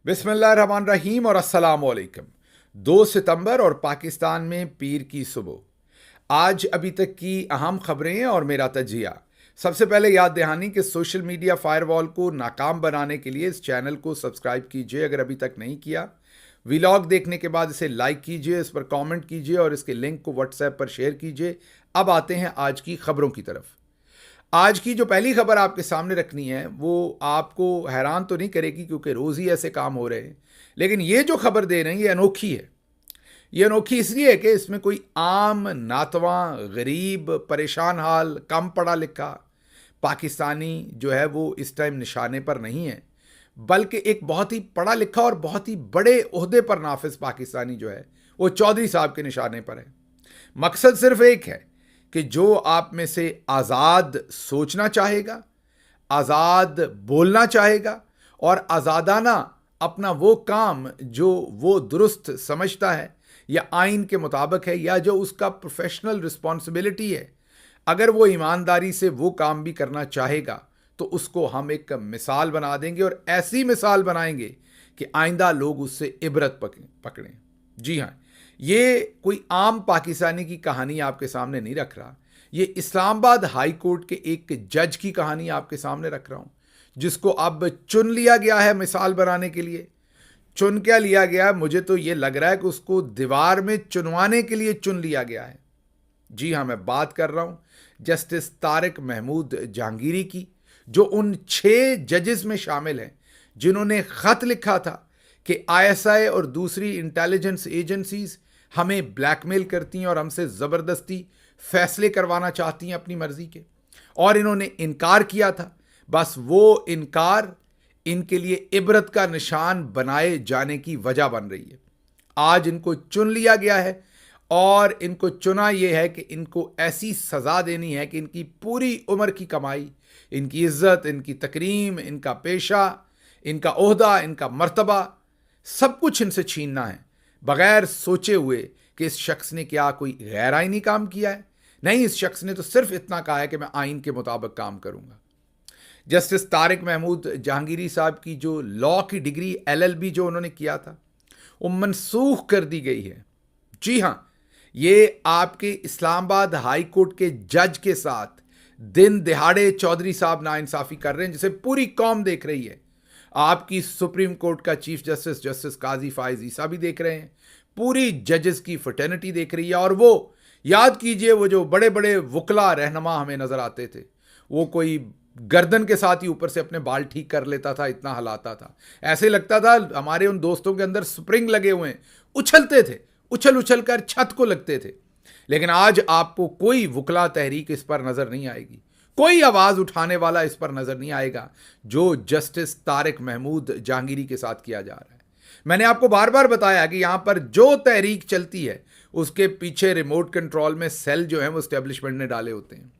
बिस्मिल्लाहिर्रहमानिर्रहीम और अस्सलाम वालेकुम। 2 सितंबर और पाकिस्तान में पीर की सुबह। आज अभी तक की अहम खबरें और मेरा तजिया। सबसे पहले याद दहानी कि सोशल मीडिया फायरवॉल को नाकाम बनाने के लिए इस चैनल को सब्सक्राइब कीजिए अगर अभी तक नहीं किया। व्लॉग देखने के बाद इसे लाइक कीजिए, इस पर कमेंट कीजिए और इसके लिंक को व्हाट्सएप पर शेयर कीजिए। अब आते हैं आज की खबरों की तरफ। आज की जो पहली खबर आपके सामने रखनी है वो आपको हैरान तो नहीं करेगी क्योंकि रोज़ ही ऐसे काम हो रहे हैं, लेकिन ये जो खबर दे रहे हैं ये अनोखी है। ये अनोखी इसलिए है कि इसमें कोई आम नातवा, गरीब, परेशान हाल, कम पढ़ा लिखा पाकिस्तानी जो है वो इस टाइम निशाने पर नहीं है, बल्कि एक बहुत ही पढ़ा लिखा और बहुत ही बड़े ओहदे पर नाफिज पाकिस्तानी जो है वो चौधरी साहब के निशाने पर है। मकसद सिर्फ एक है कि जो आप में से आज़ाद सोचना चाहेगा, आज़ाद बोलना चाहेगा और आज़ादाना अपना वो काम जो वो दुरुस्त समझता है या आइन के मुताबिक है या जो उसका प्रोफेशनल रिस्पॉन्सिबिलिटी है, अगर वो ईमानदारी से वो काम भी करना चाहेगा तो उसको हम एक मिसाल बना देंगे और ऐसी मिसाल बनाएंगे कि आइंदा लोग उससे इबरत पकड़ें। जी हाँ, ये कोई आम पाकिस्तानी की कहानी आपके सामने नहीं रख रहा, ये इस्लामाबाद हाई कोर्ट के एक जज की कहानी आपके सामने रख रहा हूँ, जिसको अब चुन लिया गया है मिसाल बनाने के लिए। चुन क्या लिया गया है? मुझे तो ये लग रहा है कि उसको दीवार में चुनवाने के लिए चुन लिया गया है। जी हाँ, मैं बात कर रहा हूँ जस्टिस तारिक महमूद जहांगीरी की, जो उन 6 जजेस में शामिल हैं जिन्होंने ख़त लिखा था कि आईएसआई और दूसरी इंटेलिजेंस एजेंसीज हमें ब्लैकमेल करती हैं और हमसे ज़बरदस्ती फैसले करवाना चाहती हैं अपनी मर्जी के, और इन्होंने इनकार किया था। बस वो इनकार इनके लिए इबरत का निशान बनाए जाने की वजह बन रही है। आज इनको चुन लिया गया है और इनको चुना यह है कि इनको ऐसी सज़ा देनी है कि इनकी पूरी उम्र की कमाई, इनकी इज्जत, इनकी तकरीम, इनका पेशा, इनका ओहदा, इनका मर्तबा, सब कुछ इनसे छीनना है, बगैर सोचे हुए कि इस शख्स ने क्या कोई गैर आइनी काम किया है। नहीं, इस शख्स ने तो सिर्फ इतना कहा है कि मैं आइन के मुताबिक काम करूंगा। जस्टिस तारिक महमूद जहांगीरी साहब की जो लॉ की डिग्री LLB जो उन्होंने किया था वो मनसूख कर दी गई है। जी हां, ये आपके इस्लामाबाद हाई कोर्ट के जज के साथ दिन दिहाड़े चौधरी साहब नाइंसाफ़ी कर रहे हैं, जिसे पूरी कौम देख रही है। आपकी सुप्रीम कोर्ट का चीफ जस्टिस जस्टिस काजी फायज ईसा भी देख रहे हैं, पूरी जजेस की फ्रेटर्निटी देख रही है। और वो याद कीजिए, वो जो बड़े बड़े वकला रहनुमा हमें नजर आते थे, वो कोई गर्दन के साथ ही ऊपर से अपने बाल ठीक कर लेता था, इतना हलाता था, ऐसे लगता था हमारे उन दोस्तों के अंदर स्प्रिंग लगे हुए हैं, उछलते थे, उछल उछल कर छत को लगते थे। लेकिन आज आपको कोई वकला तहरीक इस पर नजर नहीं आएगी, कोई आवाज उठाने वाला इस पर नजर नहीं आएगा जो जस्टिस तारिक महमूद जहांगीरी के साथ किया जा रहा है। मैंने आपको बार बार बताया कि यहां पर जो तहरीक चलती है उसके पीछे रिमोट कंट्रोल में सेल जो है वो एस्टेब्लिशमेंट ने डाले होते हैं।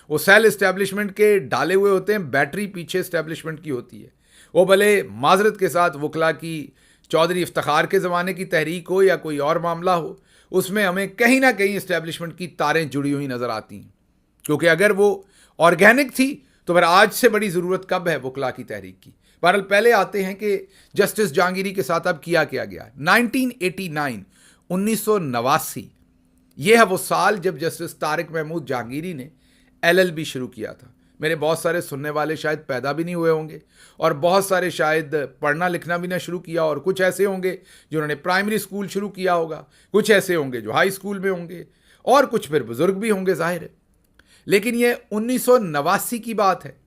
वो सेल एस्टेब्लिशमेंट के डाले हुए होते हैं, बैटरी पीछे एस्टेब्लिशमेंट की होती है। वो भले माजरत के साथ वकला की चौधरी इफ्तिखार के ज़माने की तहरीक हो या कोई और मामला हो, उसमें हमें कहीं ना कहीं एस्टेब्लिशमेंट की तारें जुड़ी हुई नज़र आती हैं, क्योंकि अगर वो ऑर्गेनिक थी तो फिर आज से बड़ी ज़रूरत कब है वकला की तहरीक की। बहरहाल पहले आते हैं कि जस्टिस जहांगीरी के साथ अब किया गया। 1989 1989 यह है वो साल जब जस्टिस तारिक महमूद जहांगीरी ने LLB शुरू किया था। मेरे बहुत सारे सुनने वाले शायद पैदा भी नहीं हुए होंगे और बहुत सारे शायद पढ़ना लिखना भी ना शुरू किया, और कुछ ऐसे होंगे जिन्होंने प्राइमरी स्कूल शुरू किया होगा, कुछ ऐसे होंगे जो हाई स्कूल में होंगे, और कुछ फिर बुजुर्ग भी होंगे, जाहिर है। लेकिन ये 1989 की बात है।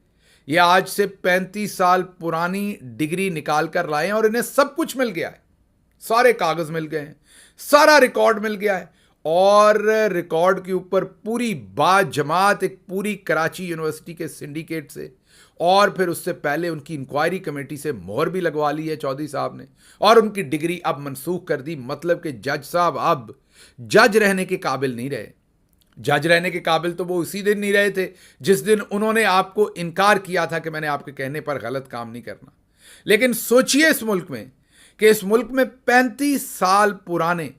ये आज से 35 साल पुरानी डिग्री निकाल कर लाए हैं और इन्हें सब कुछ मिल गया है, सारे कागज मिल गए हैं, सारा रिकॉर्ड मिल गया है, और रिकॉर्ड के ऊपर पूरी बाजमात एक पूरी कराची यूनिवर्सिटी के सिंडिकेट से और फिर उससे पहले उनकी इंक्वायरी कमेटी से मोहर भी लगवा ली है चौधरी साहब ने, और उनकी डिग्री अब मनसूख कर दी। मतलब कि जज साहब अब जज रहने के काबिल नहीं रहे। जज रहने के काबिल तो वो उसी दिन नहीं रहे थे जिस दिन उन्होंने आपको इनकार किया था कि मैंने आपके कहने पर गलत काम नहीं करना। लेकिन सोचिए इस मुल्क में कि इस मुल्क में 35 साल पुराने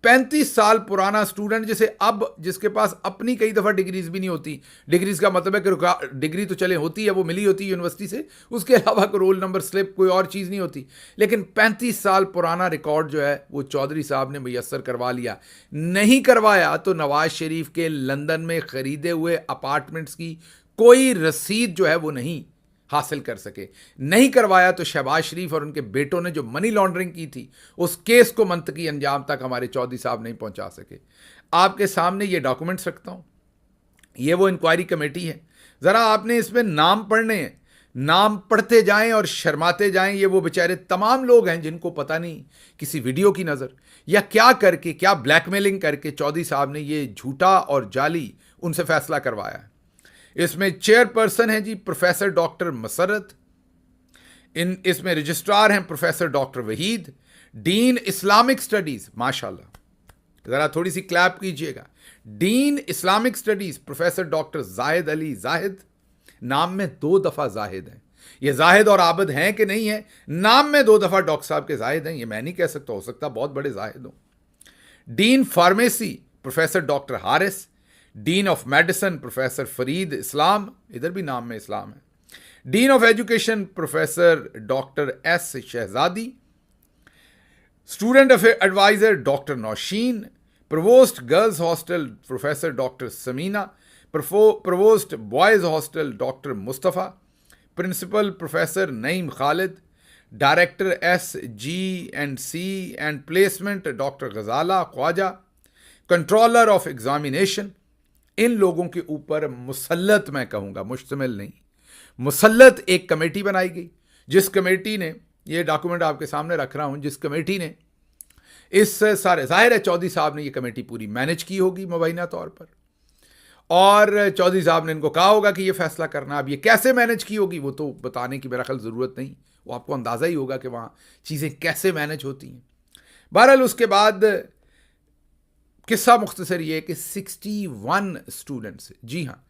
35 साल पुराना स्टूडेंट, जिसे अब जिसके पास अपनी कई दफ़ा डिग्रीज भी नहीं होती, डिग्रीज का मतलब है कि डिग्री तो चले होती है, वो मिली होती है यूनिवर्सिटी से, उसके अलावा कोई रोल नंबर स्लिप कोई और चीज़ नहीं होती, लेकिन 35 साल पुराना रिकॉर्ड जो है वो चौधरी साहब ने मुयस्सर करवा लिया। नहीं करवाया तो नवाज शरीफ के लंदन में ख़रीदे हुए अपार्टमेंट्स की कोई रसीद जो है वो नहीं हासिल कर सके। नहीं करवाया तो शहबाज शरीफ और उनके बेटों ने जो मनी लॉन्ड्रिंग की थी उस केस को मंतकी अंजाम तक हमारे चौधरी साहब नहीं पहुंचा सके। आपके सामने ये डॉक्यूमेंट्स रखता हूं, ये वो इंक्वायरी कमेटी है। ज़रा आपने इसमें नाम पढ़ने हैं, नाम पढ़ते जाएं और शर्माते जाएं। ये वो बेचारे तमाम लोग हैं जिनको पता नहीं किसी वीडियो की नज़र या क्या करके, क्या ब्लैकमेलिंग करके चौधरी साहब ने ये झूठा और जाली उनसे फैसला करवाया है। इसमें चेयरपर्सन है जी प्रोफेसर डॉक्टर मसरत, इसमें रजिस्ट्रार हैं professor doctor Waheed, dean Islamic studies, माशाल्लाह ज़रा थोड़ी सी क्लैप कीजिएगा, dean Islamic studies professor doctor Zahid Ali Zahid, नाम में 2 दफ़ा जाहिद हैं। ये जाहिद और आबिद हैं कि नहीं है, नाम में 2 दफ़ा डॉक्टर साहब के जाहिद हैं, ये मैं नहीं कह सकता, हो सकता बहुत बड़े जाहिद हों। Dean pharmacy professor doctor Haris, dean of medicine professor Farid Islam, इधर भी नाम में इस्लाम है, dean of education professor doctor S Shahzadi, student advisor doctor Naushin, provost girls hostel professor doctor Samina, provost boys hostel doctor Mustafa, principal professor Naeem Khalid, director SG&C and placement doctor Ghazala Khwaja, controller of examination. इन लोगों के ऊपर मुसल्लत, मैं कहूँगा मुश्तमिल नहीं, मुसल्लत एक कमेटी बनाई गई, जिस कमेटी ने, ये डॉक्यूमेंट आपके सामने रख रहा हूँ, जिस कमेटी ने इस सारे, जाहिर है चौधरी साहब ने ये कमेटी पूरी मैनेज की होगी मुबैना तौर पर, और चौधरी साहब ने इनको कहा होगा कि ये फैसला करना। अब ये कैसे मैनेज की होगी वो तो बताने की मेरा ख्याल ज़रूरत नहीं, वो आपको अंदाज़ा ही होगा कि वहाँ चीज़ें कैसे मैनेज होती हैं। बहरहाल उसके बाद किस्सा मुख्तसर ये कि 61 स्टूडेंट्स, जी हाँ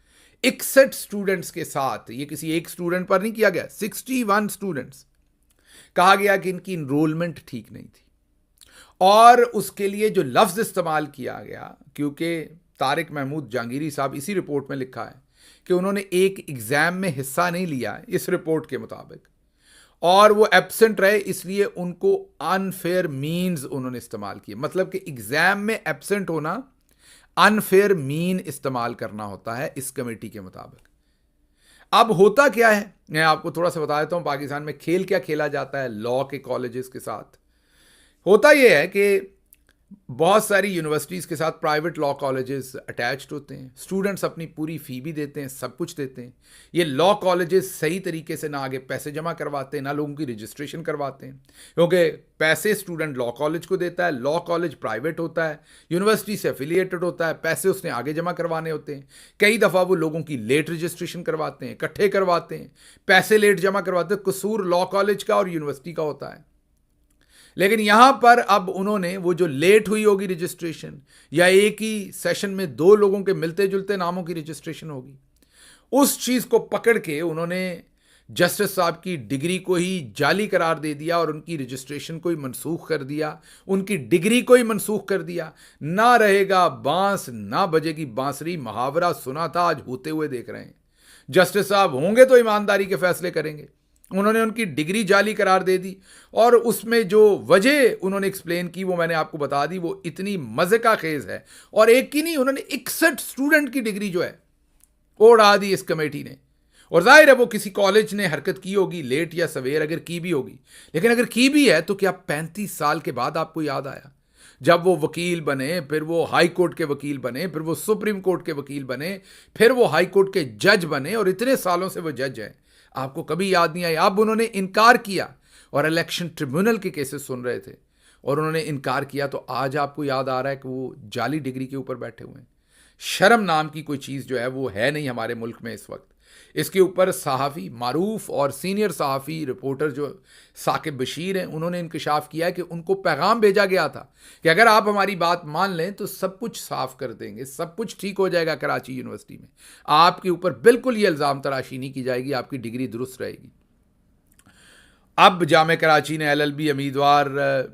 61 स्टूडेंट्स के साथ, ये किसी एक स्टूडेंट पर नहीं किया गया, 61 स्टूडेंट्स, कहा गया कि इनकी इनरोलमेंट ठीक नहीं थी। और उसके लिए जो लफ्ज़ इस्तेमाल किया गया, क्योंकि तारिक महमूद जहांगीरी साहब, इसी रिपोर्ट में लिखा है कि उन्होंने एक एग्ज़ाम में हिस्सा नहीं लिया इस रिपोर्ट के मुताबिक, और वो एब्सेंट रहे, इसलिए उनको अनफेयर मीन्स उन्होंने इस्तेमाल किए। मतलब कि एग्ज़ाम में एब्सेंट होना अनफेयर मीन इस्तेमाल करना होता है इस कमेटी के मुताबिक। अब होता क्या है, मैं आपको थोड़ा सा बता देता हूँ, पाकिस्तान में खेल क्या खेला जाता है लॉ के कॉलेजेस के साथ। होता यह है कि बहुत सारी यूनिवर्सिटीज़ के साथ प्राइवेट लॉ कॉलेजेस अटैच्ड होते हैं, स्टूडेंट्स अपनी पूरी फ़ी भी देते हैं, सब कुछ देते हैं। ये लॉ कॉलेजेस सही तरीके से ना आगे पैसे जमा करवाते हैं, ना लोगों की रजिस्ट्रेशन करवाते हैं, क्योंकि पैसे स्टूडेंट लॉ कॉलेज को देता है, लॉ कॉलेज प्राइवेट होता है, यूनिवर्सिटी से एफिलिएटेड होता है, पैसे उसने आगे जमा करवाने होते हैं। कई दफ़ा वो लोगों की लेट रजिस्ट्रेशन करवाते हैं, इकट्ठे करवाते हैं, पैसे लेट जमा करवाते हैं, कसूर लॉ कॉलेज का और यूनिवर्सिटी का होता है। लेकिन यहां पर अब उन्होंने वो जो लेट हुई होगी रजिस्ट्रेशन, या एक ही सेशन में 2 लोगों के मिलते जुलते नामों की रजिस्ट्रेशन होगी, उस चीज़ को पकड़ के उन्होंने जस्टिस साहब की डिग्री को ही जाली करार दे दिया और उनकी रजिस्ट्रेशन को ही मनसूख कर दिया, उनकी डिग्री को ही मनसूख कर दिया। ना रहेगा बांस ना बजेगी बांसुरी, मुहावरा सुना था, आज होते हुए देख रहे हैं। जस्टिस साहब होंगे तो ईमानदारी के फैसले करेंगे। उन्होंने उनकी डिग्री जाली करार दे दी, और उसमें जो वजह उन्होंने एक्सप्लेन की वो मैंने आपको बता दी, वो इतनी मज़े का खेज़ है। और एक की नहीं, उन्होंने 61 स्टूडेंट की डिग्री जो है वो उड़ा दी इस कमेटी ने। और जाहिर है वो किसी कॉलेज ने हरकत की होगी, लेट या सवेर अगर की भी होगी, लेकिन अगर की भी है तो क्या 35 साल के बाद आपको याद आया? जब वो वकील बने, फिर वो हाई कोर्ट के वकील बने, फिर वो सुप्रीम कोर्ट के वकील बने, फिर वो हाई कोर्ट के जज बने, और इतने सालों से वो जज हैं, आपको कभी याद नहीं आया? अब उन्होंने इनकार किया, और इलेक्शन ट्रिब्यूनल के केसेस सुन रहे थे और उन्होंने इनकार किया, तो आज आपको याद आ रहा है कि वो जाली डिग्री के ऊपर बैठे हुए हैं। शर्म नाम की कोई चीज़ जो है वो है नहीं हमारे मुल्क में इस वक्त। इसके ऊपर सहाफ़ी मारूफ और सीनियर सहाफ़ी रिपोर्टर जो साकिब बशीर हैं, उन्होंने इंकशाफ किया है कि उनको पैगाम भेजा गया था कि अगर आप हमारी बात मान लें तो सब कुछ साफ कर देंगे, सब कुछ ठीक हो जाएगा कराची यूनिवर्सिटी में, आपके ऊपर बिल्कुल ये इल्ज़ाम तराशी नहीं की जाएगी, आपकी डिग्री दुरुस्त रहेगी। अब जामे कराची ने एलएलबी उम्मीदवार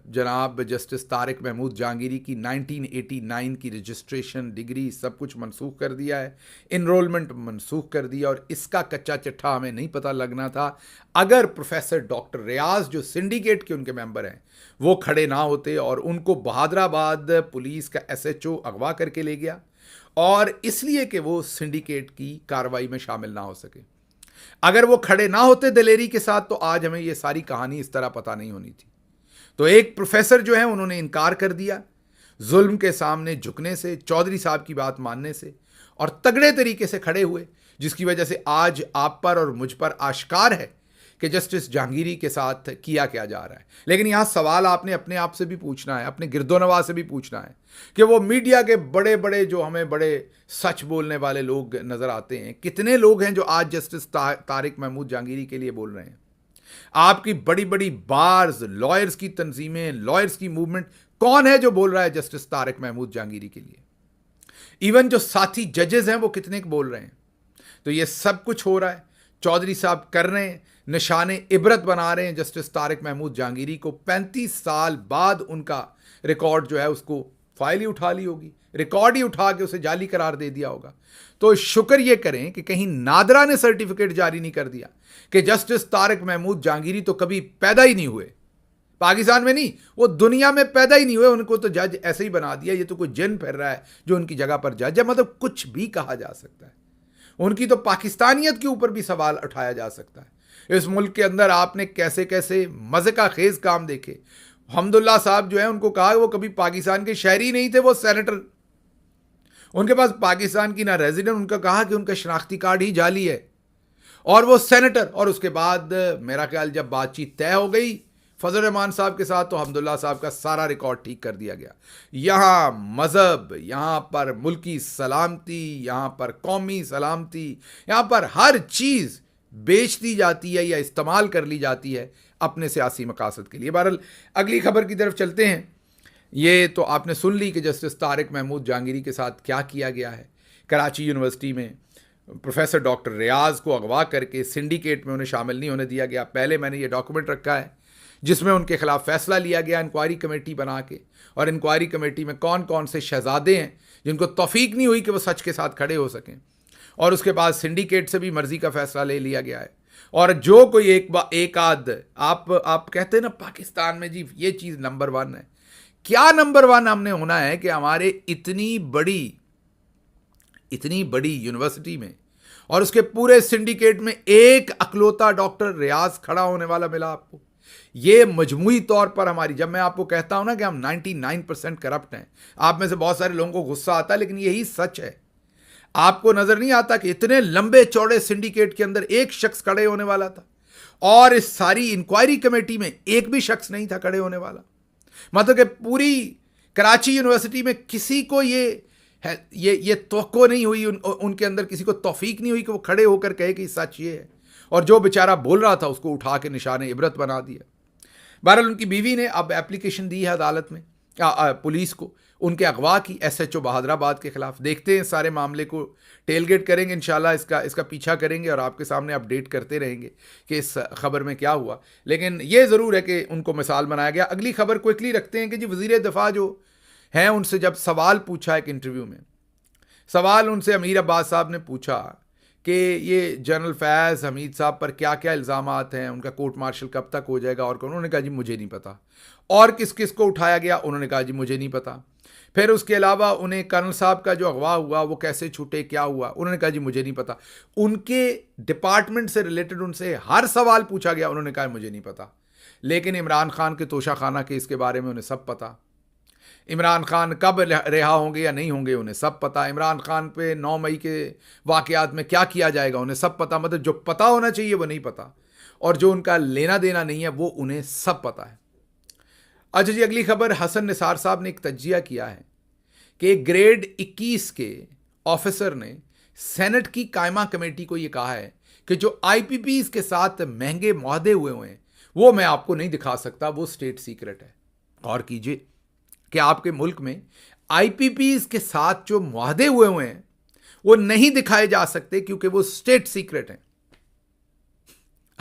जनाब जस्टिस तारिक महमूद जहांगीरी की 1989 की रजिस्ट्रेशन डिग्री सब कुछ मनसूख कर दिया है, इनरोलमेंट मनसूख कर दिया। और इसका कच्चा चिट्ठा हमें नहीं पता लगना था अगर प्रोफेसर डॉक्टर रियाज जो सिंडिकेट के उनके मेंबर हैं वो खड़े ना होते और उनको बहादराबाद पुलिस का एसएचओ अगवा करके ले गया, और इसलिए कि वो सिंडिकेट की कार्रवाई में शामिल ना हो सके। अगर वो खड़े ना होते दिलेरी के साथ तो आज हमें ये सारी कहानी इस तरह पता नहीं होनी थी। तो एक प्रोफेसर जो है उन्होंने इनकार कर दिया जुल्म के सामने झुकने से, चौधरी साहब की बात मानने से, और तगड़े तरीके से खड़े हुए, जिसकी वजह से आज आप पर और मुझ पर आश्कार है कि जस्टिस जहांगीरी के साथ किया क्या जा रहा है। लेकिन यहां सवाल आपने अपने आप से भी पूछना है, अपने गिरदोनवा से भी पूछना है कि वो मीडिया के बड़े बड़े जो हमें बड़े सच बोलने वाले लोग नजर आते हैं, कितने लोग हैं जो आज जस्टिस तारिक महमूद जहांगीरी के लिए बोल रहे हैं। आपकी बड़ी बड़ी बार्स, लॉयर्स की तंजीमें, लॉयर्स की मूवमेंट, कौन है जो बोल रहा है जस्टिस तारिक महमूद जहांगीरी के लिए? इवन जो साथी जजेस हैं वो कितने बोल रहे हैं? तो ये सब कुछ हो रहा है, चौधरी साहब कर रहे हैं, निशाने इबरत बना रहे हैं जस्टिस तारिक महमूद जहांगीरी को। 35 साल बाद उनका रिकॉर्ड जो है उसको फाइल ही उठा ली होगी, रिकॉर्ड ही उठा के उसे जाली करार दे दिया होगा। तो शुक्र ये करें कि कहीं नादरा ने सर्टिफिकेट जारी नहीं कर दिया कि जस्टिस तारिक महमूद जहांगीरी तो कभी पैदा ही नहीं हुए, पाकिस्तान में नहीं, वो दुनिया में पैदा ही नहीं हुए, उनको तो जज ऐसे ही बना दिया, ये तो कोई जिन फिर रहा है जो उनकी जगह पर जज है। मतलब कुछ भी कहा जा सकता है, उनकी तो पाकिस्तानियत के ऊपर भी सवाल उठाया जा सकता है। इस मुल्क के अंदर आपने कैसे कैसे मजे का खेज काम देखे। हमदुल्ला साहब जो है उनको कहा वो कभी पाकिस्तान के शहरी नहीं थे, वो सेनेटर, उनके पास पाकिस्तान की ना रेजिडेंट, उनका कहा कि उनका शनाख्ती कार्ड ही जाली है और वो सेनेटर। और उसके बाद मेरा ख्याल जब बातचीत तय हो गई फजल रहमान साहब के साथ तो हमदुल्ला साहब का सारा रिकॉर्ड ठीक कर दिया गया। यहां मजहब, यहां पर मुल्की सलामती, यहां पर कौमी सलामती, यहां पर हर चीज बेच दी जाती है या इस्तेमाल कर ली जाती है अपने सियासी मकासद के लिए। बहरहाल अगली खबर की तरफ चलते हैं। ये तो आपने सुन ली कि जस्टिस तारिक महमूद जहांगीरी के साथ क्या किया गया है। कराची यूनिवर्सिटी में प्रोफेसर डॉक्टर रियाज को अगवा करके सिंडिकेट में उन्हें शामिल नहीं होने दिया गया। पहले मैंने ये डॉक्यूमेंट रखा है जिसमें उनके खिलाफ फैसला लिया गया इंक्वायरी कमेटी बना के, और इंक्वायरी कमेटी में कौन कौन से शहजादे हैं जिनको तौफीक नहीं हुई कि वो सच के साथ खड़े हो सकें, और उसके बाद सिंडिकेट से भी मर्जी का फैसला ले लिया गया है। और जो कोई एक आध आप कहते हैं ना पाकिस्तान में जी ये चीज़ नंबर 1 है, क्या नंबर 1 हमने होना है कि हमारे इतनी बड़ी यूनिवर्सिटी में और उसके पूरे सिंडिकेट में एक अकलौता डॉक्टर रियाज खड़ा होने वाला मिला आपको। ये मजमूई तौर पर हमारी, जब मैं आपको कहता हूं ना कि हम 99% करप्ट हैं, आप में से बहुत सारे लोगों को गुस्सा आता है, लेकिन यही सच है। आपको नजर नहीं आता कि इतने लंबे चौड़े सिंडिकेट के अंदर एक शख्स खड़े होने वाला था और इस सारी इंक्वायरी कमेटी में एक भी शख्स नहीं था खड़े होने वाला। मतलब कि पूरी कराची यूनिवर्सिटी में किसी को ये तवक्को नहीं हुई, उनके अंदर किसी को तौफीक नहीं हुई कि वो खड़े होकर कहे कि सच ये है, और जो बेचारा बोल रहा था उसको उठा के निशाने इबरत बना दिया। बहरहाल उनकी बीवी ने अब एप्लीकेशन दी है अदालत में, पुलिस को, उनके अगवा की एसएचओ बहादराबाद के खिलाफ। देखते हैं, सारे मामले को टेलगेट करेंगे इंशाल्लाह, इसका पीछा करेंगे और आपके सामने अपडेट करते रहेंगे कि इस खबर में क्या हुआ। लेकिन ये ज़रूर है कि उनको मिसाल बनाया गया। अगली खबर क्विकली रखते हैं कि जी वज़ीर दिफा जो हैं उनसे जब सवाल पूछा एक इंटरव्यू में, सवाल उनसे अमीर अब्बास साहब ने पूछा कि ये जनरल फैज़ हमीद साहब पर क्या क्या इल्ज़ामात हैं, उनका कोर्ट मार्शल कब तक हो जाएगा, और उन्होंने कहा जी मुझे नहीं पता। और किस किस को उठाया गया, उन्होंने कहा जी मुझे नहीं पता। फिर उसके अलावा उन्हें कर्नल साहब का जो अगवा हुआ वो कैसे छूटे, क्या हुआ, उन्होंने कहा जी मुझे नहीं पता। उनके डिपार्टमेंट से रिलेटेड उनसे हर सवाल पूछा गया, उन्होंने कहा मुझे नहीं पता। लेकिन इमरान खान के तोशाखाना केस के बारे में उन्हें सब पता, इमरान खान कब रिहा होंगे या नहीं होंगे उन्हें सब पता, इमरान खान पे 9 मई के वाक़यात में क्या किया जाएगा उन्हें सब पता। मतलब जो पता होना चाहिए वो नहीं पता, और जो उनका लेना देना नहीं है वो उन्हें सब पता है। अच्छा जी, अगली खबर, हसन निसार साहब ने एक तज्जिया किया है कि ग्रेड 21 के ऑफिसर ने सेनेट की कायमा कमेटी को ये कहा है कि जो IPPs के साथ महंगे मुआहदे हुए हैं वो मैं आपको नहीं दिखा सकता, वो स्टेट सीक्रेट है। और कीजिए कि आपके मुल्क में IPPs के साथ जो मुआहदे हुए हैं वो नहीं दिखाए जा सकते क्योंकि वो स्टेट सीक्रेट हैं।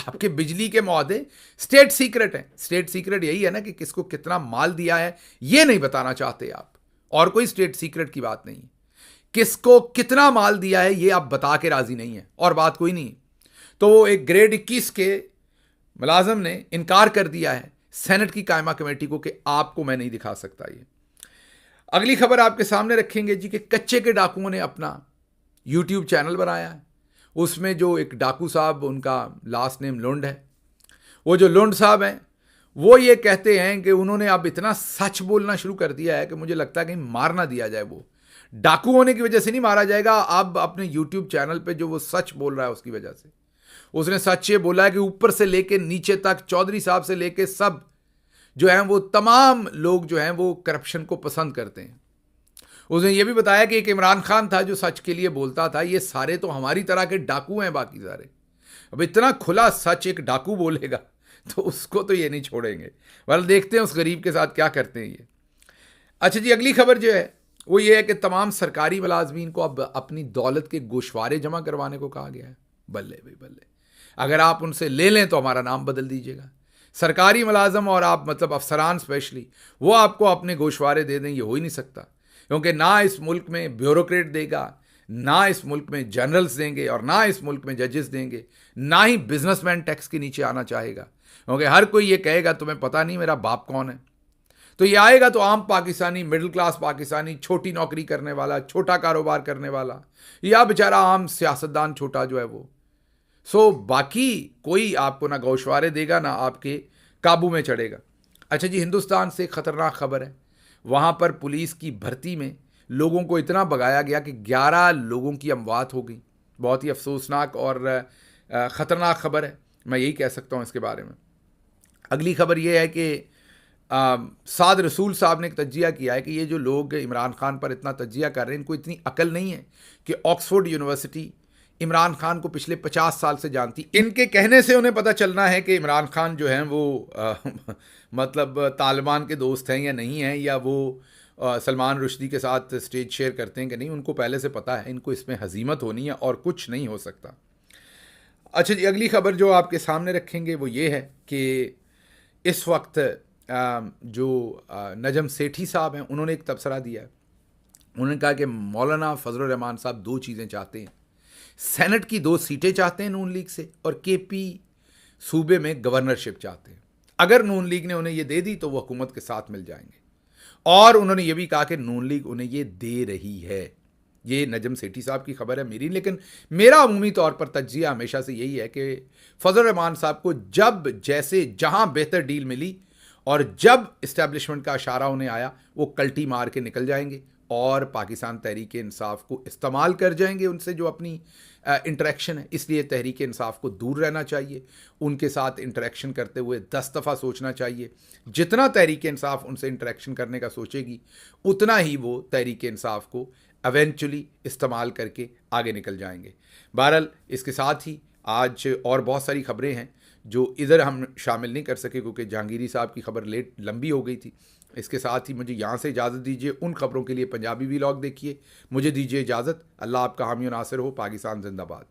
आपके बिजली के मुआहदे स्टेट सीक्रेट हैं। स्टेट सीक्रेट यही है ना कि किसको कितना माल दिया है ये नहीं बताना चाहते आप, और कोई स्टेट सीक्रेट की बात नहीं। किसको कितना माल दिया है ये आप बता के राजी नहीं है, और बात कोई नहीं। तो वो एक ग्रेड 21 के मुलाजम ने इनकार कर दिया है सेनेट की कायमा कमेटी को कि आपको मैं नहीं दिखा सकता ये। अगली खबर आपके सामने रखेंगे जी कि कच्चे के डाकुओं ने अपना यूट्यूब चैनल बनाया है। उसमें जो एक डाकू साहब, उनका लास्ट नेम लुंड है, वो जो लुंड साहब हैं वो ये कहते हैं कि उन्होंने अब इतना सच बोलना शुरू कर दिया है कि मुझे लगता है कहीं मार ना दिया जाए। वो डाकू होने की वजह से नहीं मारा जाएगा, अब अपने यूट्यूब चैनल पे जो वो सच बोल रहा है उसकी वजह से। उसने सच ये बोला है कि ऊपर से लेके नीचे तक, चौधरी साहब से लेके सब जो हैं वो तमाम लोग जो हैं वो करप्शन को पसंद करते हैं। उसने ये भी बताया कि एक इमरान खान था जो सच के लिए बोलता था, ये सारे तो हमारी तरह के डाकू हैं बाकी सारे। अब इतना खुला सच एक डाकू बोलेगा तो उसको तो ये नहीं छोड़ेंगे। वाल देखते हैं उस गरीब के साथ क्या करते हैं ये। अच्छा जी, अगली खबर जो है वो ये है कि तमाम सरकारी मुलाजमीन को अब अपनी दौलत के गोशवारे जमा करवाने को कहा गया है। बल्ले भाई बल्ले, अगर आप उनसे ले लें तो हमारा नाम बदल दीजिएगा। सरकारी मुलाजम और आप मतलब अफसरान स्पेशली, वो आपको अपने गोशवारे दे दें, ये हो ही नहीं सकता। क्योंकि ना इस मुल्क में ब्यूरोक्रेट देगा, ना इस मुल्क में जनरल्स देंगे, और ना इस मुल्क में जजेस देंगे, ना ही बिजनेसमैन टैक्स के नीचे आना चाहेगा। क्योंकि हर कोई ये कहेगा तुम्हें पता नहीं मेरा बाप कौन है। तो ये आएगा तो आम पाकिस्तानी, मिडिल क्लास पाकिस्तानी, छोटी नौकरी करने वाला, छोटा कारोबार करने वाला, या बेचारा आम सियासतदान छोटा जो है वो। सो बाकी कोई आपको ना गोशवारे देगा ना आपके काबू में चढ़ेगा। अच्छा जी, हिंदुस्तान से खतरनाक खबर है। वहाँ पर पुलिस की भर्ती में लोगों को इतना भगाया गया कि 11 लोगों की अमवात हो गई। बहुत ही अफसोसनाक और ख़तरनाक खबर है, मैं यही कह सकता हूँ इसके बारे में। अगली खबर यह है कि साद रसूल साहब ने एक तज्जिया किया है कि ये जो लोग इमरान खान पर इतना तज्जिया कर रहे हैं, इनको इतनी अकल नहीं है कि ऑक्सफोर्ड यूनिवर्सिटी इमरान खान को पिछले 50 साल से जानती। इनके कहने से उन्हें पता चलना है कि इमरान खान जो हैं वो मतलब तालिबान के दोस्त हैं या नहीं हैं, या वो सलमान रुश्दी के साथ स्टेज शेयर करते हैं कि नहीं। उनको पहले से पता है इनको इसमें हजीमत होनी है और कुछ नहीं हो सकता। अच्छा जी, अगली खबर जो आपके सामने रखेंगे वो ये है कि इस वक्त जो नजम सेठी साहब हैं उन्होंने एक तबसरा दिया है। उन्होंने कहा कि मौलाना फजल रहमान साहब 2 चीज़ें चाहते हैं। सेनेट की 2 सीटें चाहते हैं नून लीग से, और केपी सूबे में गवर्नरशिप चाहते हैं। अगर नून लीग ने उन्हें ये दे दी तो वो हुकूमत के साथ मिल जाएंगे। और उन्होंने ये भी कहा कि नून लीग उन्हें ये दे रही है। ये नजम सेठी साहब की खबर है मेरी, लेकिन मेरा अमूमी तौर पर तज्जिया हमेशा से यही है कि फजल रहमान साहब को जब जैसे जहां बेहतर डील मिली और जब इस्टेब्लिशमेंट का इशारा उन्हें आया, वो कल्टी मार के निकल जाएंगे और पाकिस्तान तहरीक इंसाफ को इस्तेमाल कर जाएंगे उनसे जो अपनी इंटरेक्शन है। इसलिए तहरीक इंसाफ को दूर रहना चाहिए, उनके साथ इंटरेक्शन करते हुए 10 दफ़ा सोचना चाहिए। जितना तहरीक इंसाफ उनसे इंटरेक्शन करने का सोचेगी, उतना ही वो तहरीक इंसाफ को एवेंचुअली इस्तेमाल करके आगे निकल जाएंगे। बहरहाल इसके साथ ही आज और बहुत सारी खबरें हैं जो इधर हम शामिल नहीं कर सके क्योंकि जहांगीरी साहब की खबर लंबी हो गई थी। इसके साथ ही मुझे यहाँ से इजाज़त दीजिए। उन खबरों के लिए पंजाबी व्लॉग देखिए। मुझे दीजिए इजाज़त। अल्लाह आपका हामी और नासिर हो। पाकिस्तान जिंदाबाद।